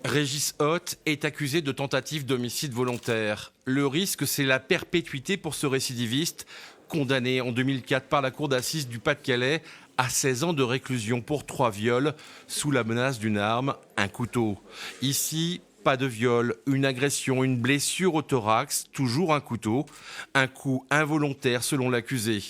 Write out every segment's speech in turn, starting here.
Régis Hoth est accusé de tentative d'homicide volontaire. Le risque, c'est la perpétuité pour ce récidiviste, condamné en 2004 par la cour d'assises du Pas-de-Calais à 16 ans de réclusion pour 3 viols, sous la menace d'une arme, un couteau. Ici, pas de viol, une agression, une blessure au thorax, toujours un couteau, un coup involontaire selon l'accusé.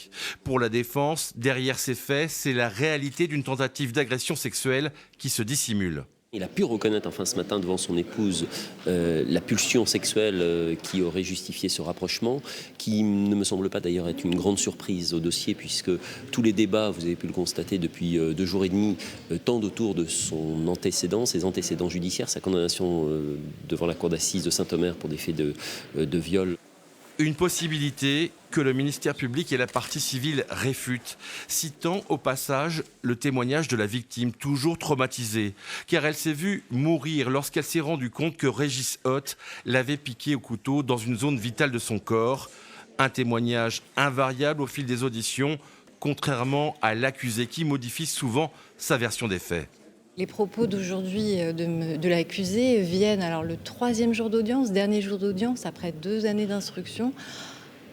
Pour la défense, derrière ces faits, c'est la réalité d'une tentative d'agression sexuelle qui se dissimule. Il a pu reconnaître enfin ce matin devant son épouse la pulsion sexuelle qui aurait justifié ce rapprochement, qui ne me semble pas d'ailleurs être une grande surprise au dossier, puisque tous les débats, vous avez pu le constater depuis 2 jours et demi, tendent autour de son antécédent, ses antécédents judiciaires, sa condamnation devant la cour d'assises de Saint-Omer pour des faits de viol. Une possibilité que le ministère public et la partie civile réfutent, citant au passage le témoignage de la victime, toujours traumatisée, car elle s'est vue mourir lorsqu'elle s'est rendue compte que Régis Hoth l'avait piqué au couteau dans une zone vitale de son corps. Un témoignage invariable au fil des auditions, contrairement à l'accusé qui modifie souvent sa version des faits. Les propos d'aujourd'hui de l'accusé viennent alors le 3e jour d'audience, dernier jour d'audience, après 2 années d'instruction.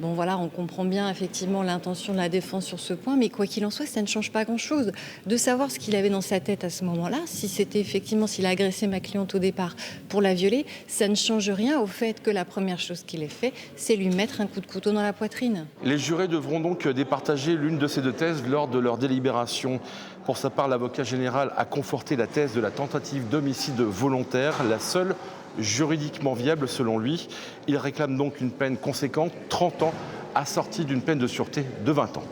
Bon voilà, on comprend bien effectivement l'intention de la défense sur ce point, mais quoi qu'il en soit, ça ne change pas grand-chose. De savoir ce qu'il avait dans sa tête à ce moment-là, si c'était effectivement, s'il a agressé ma cliente au départ pour la violer, ça ne change rien au fait que la première chose qu'il ait fait, c'est lui mettre un coup de couteau dans la poitrine. Les jurés devront donc départager l'une de ces 2 thèses lors de leur délibération. Pour sa part, l'avocat général a conforté la thèse de la tentative d'homicide volontaire, la seule juridiquement viable selon lui. Il réclame donc une peine conséquente, 30 ans, assortie d'une peine de sûreté de 20 ans.